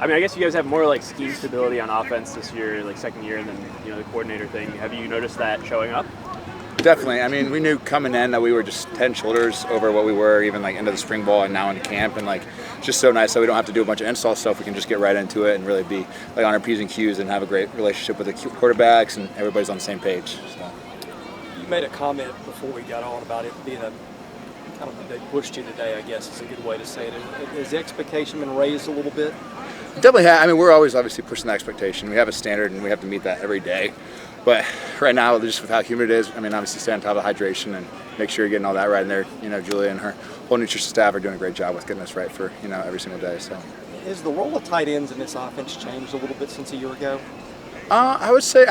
I mean, I guess you guys have more like scheme stability on offense this year, like second year, and then the coordinator thing. Have you noticed that showing up? Definitely. I mean, we knew coming in that we were just head and shoulders over what we were even like into the spring ball and now into camp, and like it's just so nice that we don't have to do a bunch of install stuff. We can just get right into it and really be like on our P's and Q's and have a great relationship with the quarterbacks, and everybody's on the same page. So. You made a comment before we got on about it being a kind of they pushed you today, I guess is a good way to say it. Has the expectation been raised a little bit? Definitely. I mean, we're always obviously pushing the expectation. We have a standard and we have to meet that every day. But right now, just with how humid it is, I mean, obviously stay on top of hydration and make sure you're getting all that right in there. Julia and her whole nutrition staff are doing a great job with getting us right for, every single day. So, has the role of tight ends in this offense changed a little bit since a year ago? I would say,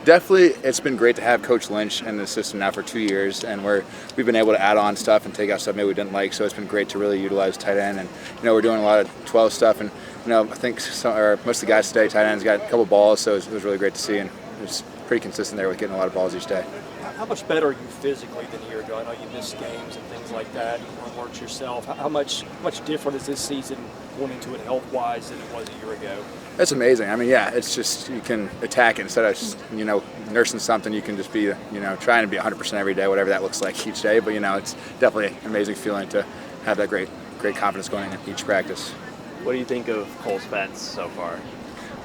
definitely it's been great to have Coach Lynch in the system now for 2 years, and we've been able to add on stuff and take out stuff maybe we didn't like. So it's been great to really utilize tight end, and we're doing a lot of 12 stuff, and I think most of the guys today, tight ends, got a couple balls, so it was really great to see, and it was pretty consistent there with getting a lot of balls each day. How much better are you physically than a year ago? I know you missed games and things like that. You worked yourself. How much different is this season going into it health-wise than it was a year ago? It's amazing. It's just you can attack it instead of just, nursing something. You can just be, trying to be 100% every day, whatever that looks like each day. But, it's definitely an amazing feeling to have that great confidence going in each practice. What do you think of Cole Spence so far?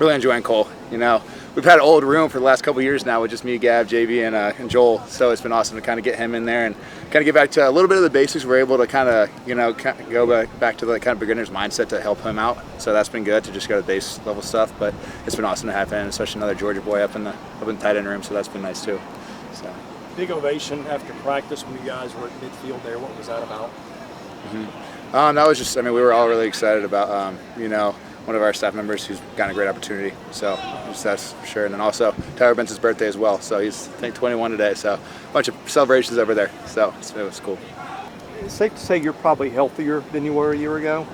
Really enjoying Cole. We've had an old room for the last couple of years now with just me, Gav, JV, and Joel. So it's been awesome to kind of get him in there and kind of get back to a little bit of the basics. We're able to kind of, go back to the kind of beginner's mindset to help him out. So that's been good to just go to base level stuff. But it's been awesome to have him, especially another Georgia boy up in the tight end room. So that's been nice too. So. Big ovation after practice when you guys were at midfield there. What was that about? That was just, we were all really excited about, one of our staff members who's gotten a great opportunity. So that's for sure. And then also Tyler Benson's birthday as well. So he's, I think, 21 today. So a bunch of celebrations over there. So it was cool. It's safe to say you're probably healthier than you were a year ago?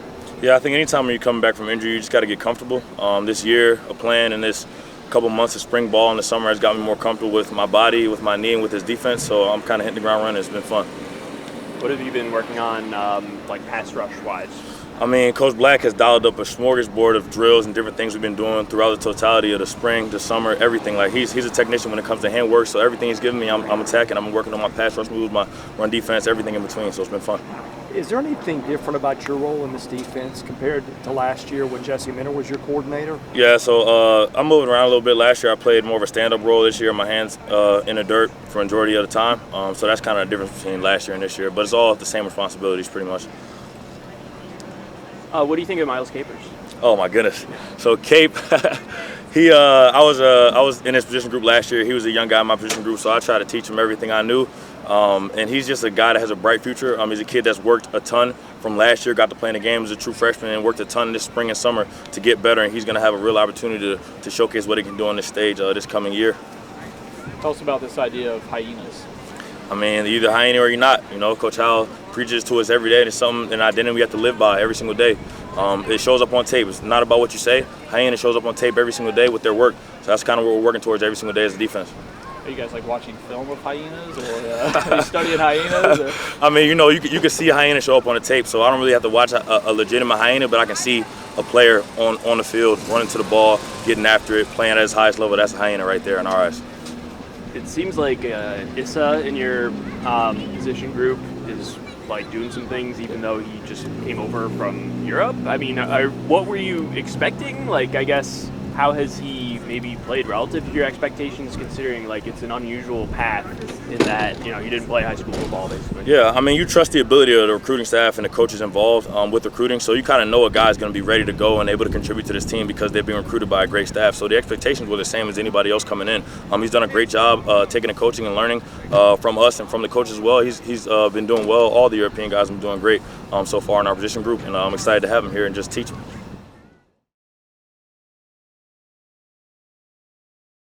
Yeah, I think anytime when you're coming back from injury, you just got to get comfortable. This year, a plan and this couple months of spring ball in the summer has got me more comfortable with my body, with my knee, and with his defense. So I'm kind of hitting the ground running. It's been fun. What have you been working on, pass rush-wise? Coach Black has dialed up a smorgasbord of drills and different things we've been doing throughout the totality of the spring, the summer, everything. He's a technician when it comes to handwork, so everything he's giving me, I'm attacking. I'm working on my pass rush moves, my run defense, everything in between, so it's been fun. Is there anything different about your role in this defense compared to last year when Jesse Minter was your coordinator? Yeah, so I'm moving around a little bit. Last year I played more of a stand-up role. This year my hands in the dirt for the majority of the time. So that's kind of the difference between last year and this year. But it's all the same responsibilities pretty much. What do you think of Miles Capers? Oh my goodness! So Cape, I was in his position group last year. He was a young guy in my position group, so I tried to teach him everything I knew. And he's just a guy that has a bright future. He's a kid that's worked a ton from last year, got to play in the game as a true freshman, and worked a ton this spring and summer to get better. And he's going to have a real opportunity to showcase what he can do on this stage this coming year. Tell us about this idea of hyenas. You're either hyena or you're not. Coach Howell preaches to us every day, and it's an identity we have to live by every single day. It shows up on tape. It's not about what you say. Hyena shows up on tape every single day with their work. So that's kind of what we're working towards every single day as a defense. Are you guys watching film of hyenas, or are you studying hyenas? You can see a hyena show up on the tape, so I don't really have to watch a legitimate hyena, but I can see a player on the field running to the ball, getting after it, playing at his highest level. That's a hyena right there in our eyes. It seems like Issa in your position group is doing some things, even though he just came over from Europe. What were you expecting? I guess, how has he maybe played relative to your expectations, considering it's an unusual path in that he didn't play high school football basically? Yeah, you trust the ability of the recruiting staff and the coaches involved with recruiting, so you kind of know a guy's going to be ready to go and able to contribute to this team because they're being recruited by a great staff. So the expectations were the same as anybody else coming in. He's done a great job taking the coaching and learning from us and from the coaches as well. He's been doing well. All the European guys have been doing great so far in our position group, and I'm excited to have him here and just teach him.